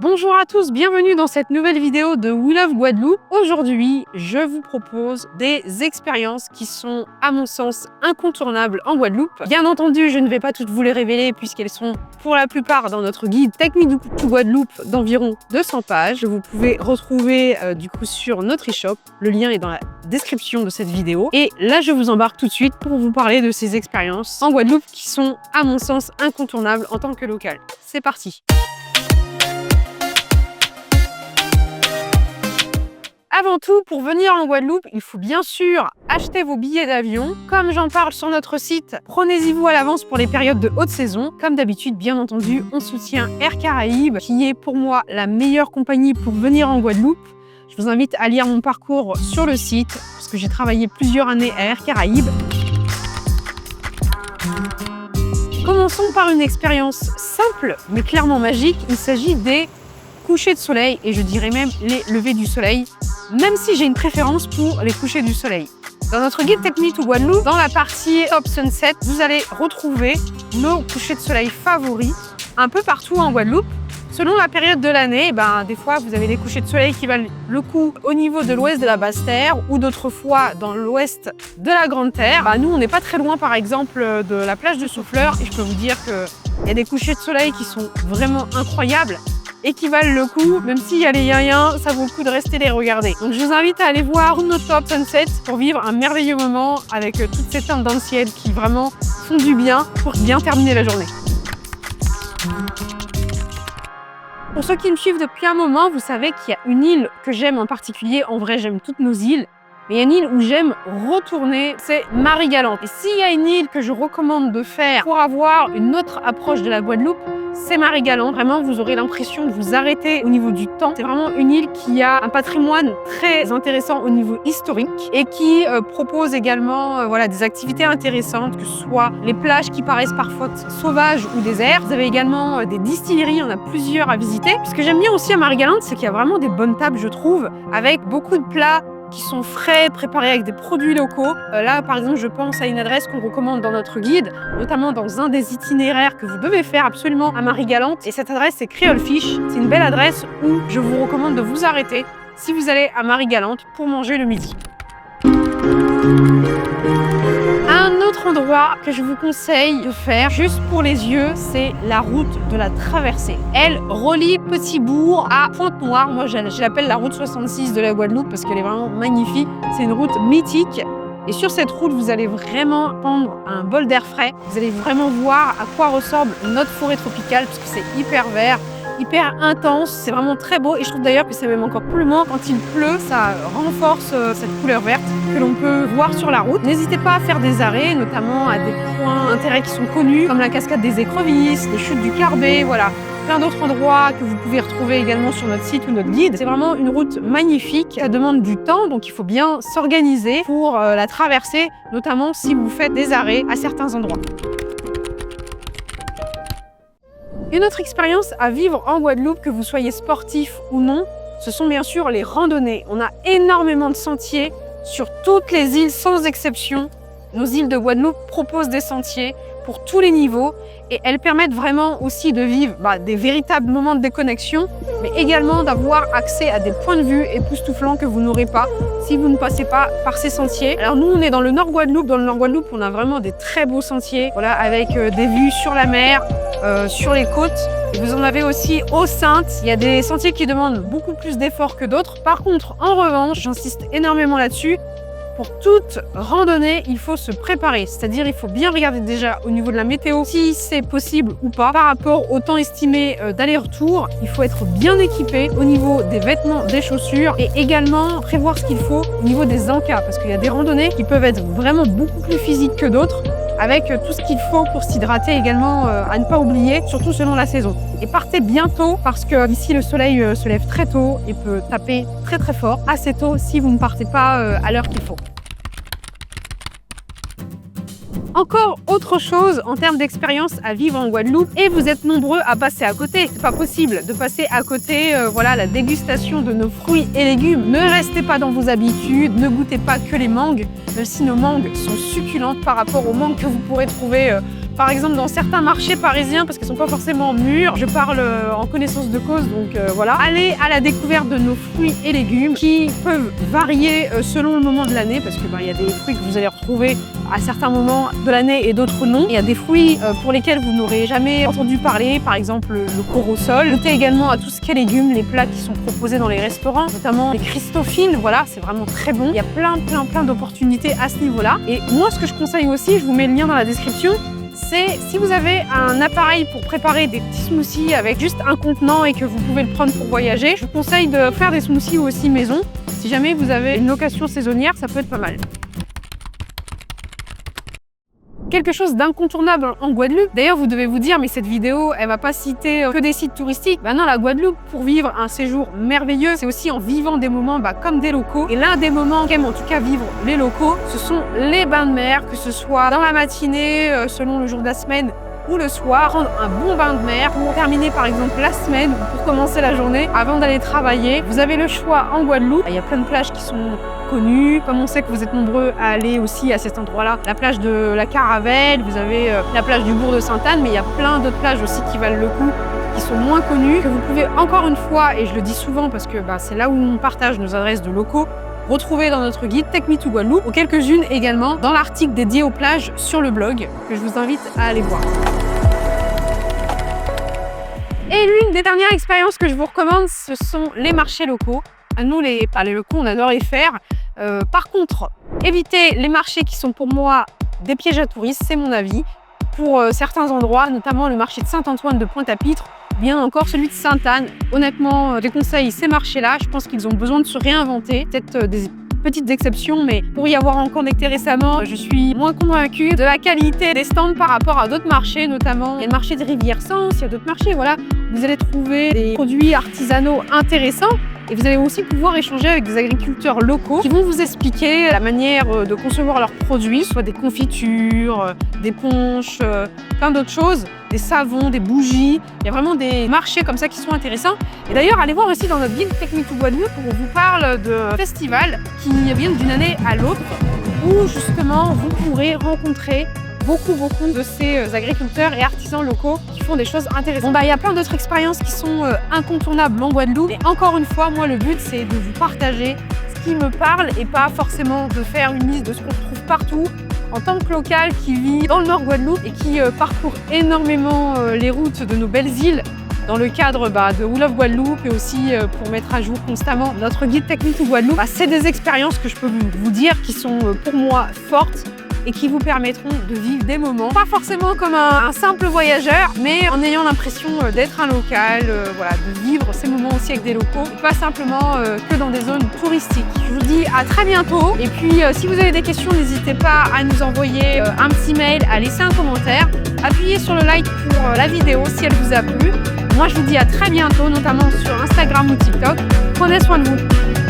Bonjour à tous, bienvenue dans cette nouvelle vidéo de We Love Guadeloupe. Aujourd'hui, je vous propose des expériences qui sont, à mon sens, incontournables en Guadeloupe. Bien entendu, je ne vais pas toutes vous les révéler puisqu'elles sont pour la plupart dans notre guide Take Me to Guadeloupe d'environ 200 pages. Vous pouvez retrouver du coup sur notre e-shop. Le lien est dans la description de cette vidéo. Et là, je vous embarque tout de suite pour vous parler de ces expériences en Guadeloupe qui sont, à mon sens, incontournables en tant que local. C'est parti! Avant tout, pour venir en Guadeloupe, il faut bien sûr acheter vos billets d'avion. Comme j'en parle sur notre site, prenez-y-vous à l'avance pour les périodes de haute saison. Comme d'habitude, bien entendu, on soutient Air Caraïbes, qui est pour moi la meilleure compagnie pour venir en Guadeloupe. Je vous invite à lire mon parcours sur le site, parce que j'ai travaillé plusieurs années à Air Caraïbes. Commençons par une expérience simple, mais clairement magique. Il s'agit des couchers de soleil, et je dirais même les levées du soleil, même si j'ai une préférence pour les couchers du soleil. Dans notre guide Take Me to Guadeloupe, dans la partie Top Sunset, vous allez retrouver nos couchers de soleil favoris un peu partout en Guadeloupe. Selon la période de l'année, des fois vous avez des couchers de soleil qui valent le coup au niveau de l'ouest de la Basse-Terre ou d'autres fois dans l'ouest de la Grande-Terre. Nous, on n'est pas très loin par exemple de la plage de Souffleur et je peux vous dire qu'il y a des couchers de soleil qui sont vraiment incroyables et qui valent le coup, même s'il y a les yin-yin, ça vaut le coup de rester les regarder. Donc je vous invite à aller voir nos Top Sunset pour vivre un merveilleux moment avec toutes ces teintes dans le ciel qui vraiment font du bien pour bien terminer la journée. Pour ceux qui me suivent depuis un moment, vous savez qu'il y a une île que j'aime en particulier. En vrai, j'aime toutes nos îles. Mais il y a une île où j'aime retourner, c'est Marie-Galante. Et s'il y a une île que je recommande de faire pour avoir une autre approche de la Guadeloupe, c'est Marie-Galante. Vraiment, vous aurez l'impression de vous arrêter au niveau du temps. C'est vraiment une île qui a un patrimoine très intéressant au niveau historique et qui propose également des activités intéressantes, que ce soit les plages qui paraissent parfois sauvages ou désertes. Vous avez également des distilleries, il y en a plusieurs à visiter. Ce que j'aime bien aussi à Marie-Galante, c'est qu'il y a vraiment des bonnes tables, je trouve, avec beaucoup de plats qui sont frais, préparés avec des produits locaux. Là, par exemple, je pense à une adresse qu'on recommande dans notre guide, notamment dans un des itinéraires que vous devez faire absolument à Marie-Galante. Et cette adresse, c'est Creole Fish. C'est une belle adresse où je vous recommande de vous arrêter si vous allez à Marie-Galante pour manger le midi. Un autre endroit que je vous conseille de faire, juste pour les yeux, c'est la route de la traversée. Elle relie Petit-Bourg à Pointe-Noire. Moi, je l'appelle la route 66 de la Guadeloupe parce qu'elle est vraiment magnifique. C'est une route mythique. Et sur cette route, vous allez vraiment prendre un bol d'air frais. Vous allez vraiment voir à quoi ressemble notre forêt tropicale parce que c'est hyper vert, hyper intense, c'est vraiment très beau et je trouve d'ailleurs que c'est même encore plus beau quand il pleut, ça renforce cette couleur verte que l'on peut voir sur la route. N'hésitez pas à faire des arrêts, notamment à des points d'intérêt qui sont connus, comme la cascade des Écrevisses, les chutes du Carbet, voilà. Plein d'autres endroits que vous pouvez retrouver également sur notre site ou notre guide. C'est vraiment une route magnifique, ça demande du temps, donc il faut bien s'organiser pour la traverser, notamment si vous faites des arrêts à certains endroits. Une autre expérience à vivre en Guadeloupe, que vous soyez sportif ou non, ce sont bien sûr les randonnées. On a énormément de sentiers sur toutes les îles sans exception. Nos îles de Guadeloupe proposent des sentiers pour tous les niveaux et elles permettent vraiment aussi de vivre des véritables moments de déconnexion, mais également d'avoir accès à des points de vue époustouflants que vous n'aurez pas si vous ne passez pas par ces sentiers. Alors nous, on est dans le Nord Guadeloupe. Dans le Nord Guadeloupe, on a vraiment des très beaux sentiers, avec des vues sur la mer, sur les côtes. Et vous en avez aussi aux Saintes. Il y a des sentiers qui demandent beaucoup plus d'efforts que d'autres. Par contre, en revanche, j'insiste énormément là-dessus, pour toute randonnée, il faut se préparer. C'est-à-dire, il faut bien regarder déjà au niveau de la météo si c'est possible ou pas. Par rapport au temps estimé d'aller-retour, il faut être bien équipé au niveau des vêtements, des chaussures et également prévoir ce qu'il faut au niveau des encas. Parce qu'il y a des randonnées qui peuvent être vraiment beaucoup plus physiques que d'autres, avec tout ce qu'il faut pour s'hydrater également à ne pas oublier, surtout selon la saison. Et partez bientôt parce que ici le soleil se lève très tôt et peut taper très très fort, assez tôt si vous ne partez pas à l'heure qu'il faut. Encore autre chose en termes d'expérience à vivre en Guadeloupe, et vous êtes nombreux à passer à côté. C'est pas possible de passer à côté, la dégustation de nos fruits et légumes. Ne restez pas dans vos habitudes, ne goûtez pas que les mangues, même si nos mangues sont succulentes par rapport aux mangues que vous pourrez trouver Par exemple, dans certains marchés parisiens, parce qu'ils ne sont pas forcément mûrs, je parle en connaissance de cause, donc voilà. Allez à la découverte de nos fruits et légumes qui peuvent varier selon le moment de l'année, parce que y a des fruits que vous allez retrouver à certains moments de l'année et d'autres non. Il y a des fruits pour lesquels vous n'aurez jamais entendu parler, par exemple le corosol. Goûtez également à tout ce qui est légumes, les plats qui sont proposés dans les restaurants, notamment les Christophines, voilà, c'est vraiment très bon. Il y a plein d'opportunités à ce niveau-là. Et moi, ce que je conseille aussi, je vous mets le lien dans la description, c'est si vous avez un appareil pour préparer des petits smoothies avec juste un contenant et que vous pouvez le prendre pour voyager, je vous conseille de faire des smoothies aussi maison. Si jamais vous avez une location saisonnière, ça peut être pas mal. Quelque chose d'incontournable en Guadeloupe. D'ailleurs, vous devez vous dire, mais cette vidéo, elle va pas citer que des sites touristiques. Non, la Guadeloupe, pour vivre un séjour merveilleux, c'est aussi en vivant des moments comme des locaux. Et l'un des moments qu'aiment en tout cas vivre les locaux, ce sont les bains de mer, que ce soit dans la matinée, selon le jour de la semaine, ou le soir, prendre un bon bain de mer pour terminer par exemple la semaine ou pour commencer la journée avant d'aller travailler. Vous avez le choix en Guadeloupe. Il y a plein de plages qui sont connues. Comme on sait que vous êtes nombreux à aller aussi à cet endroit-là, la plage de la Caravelle, vous avez la plage du bourg de Sainte-Anne, mais il y a plein d'autres plages aussi qui valent le coup, qui sont moins connues, que vous pouvez encore une fois, et je le dis souvent parce que c'est là où on partage nos adresses de locaux, retrouver dans notre guide Take Me to Guadeloupe, ou quelques-unes également dans l'article dédié aux plages sur le blog, que je vous invite à aller voir. Et l'une des dernières expériences que je vous recommande, ce sont les marchés locaux. Nous, les locaux, on adore les faire. Par contre, évitez les marchés qui sont pour moi des pièges à touristes, c'est mon avis. Pour certains endroits, notamment le marché de Saint-Antoine de Pointe-à-Pitre, bien encore celui de Sainte-Anne. Honnêtement, je déconseille ces marchés-là. Je pense qu'ils ont besoin de se réinventer. Peut-être des petites exceptions, mais pour y avoir en connecté récemment, je suis moins convaincue de la qualité des stands par rapport à d'autres marchés, notamment il y a le marché de Rivière-Sens, il y a d'autres marchés, voilà. Vous allez trouver des produits artisanaux intéressants. Et vous allez aussi pouvoir échanger avec des agriculteurs locaux qui vont vous expliquer la manière de concevoir leurs produits, soit des confitures, des punchs, plein d'autres choses, des savons, des bougies. Il y a vraiment des marchés comme ça qui sont intéressants. Et d'ailleurs, allez voir aussi dans notre guide Take Me to Guadeloupe où on vous parle de festivals qui viennent d'une année à l'autre, où justement vous pourrez rencontrer beaucoup de ces agriculteurs et artisans locaux qui font des choses intéressantes. Il y a plein d'autres expériences qui sont incontournables en Guadeloupe. Et encore une fois, moi, le but, c'est de vous partager ce qui me parle et pas forcément de faire une liste de ce qu'on trouve partout. En tant que local qui vit dans le Nord Guadeloupe et qui parcourt énormément les routes de nos belles îles dans le cadre de We Love Guadeloupe et aussi pour mettre à jour constamment notre guide Take Me to Guadeloupe, c'est des expériences que je peux vous dire qui sont pour moi fortes et qui vous permettront de vivre des moments, pas forcément comme un simple voyageur, mais en ayant l'impression d'être un local, voilà, de vivre ces moments aussi avec des locaux, et pas simplement que dans des zones touristiques. Je vous dis à très bientôt, et puis si vous avez des questions, n'hésitez pas à nous envoyer un petit mail, à laisser un commentaire, appuyez sur le like pour la vidéo si elle vous a plu. Moi je vous dis à très bientôt, notamment sur Instagram ou TikTok. Prenez soin de vous.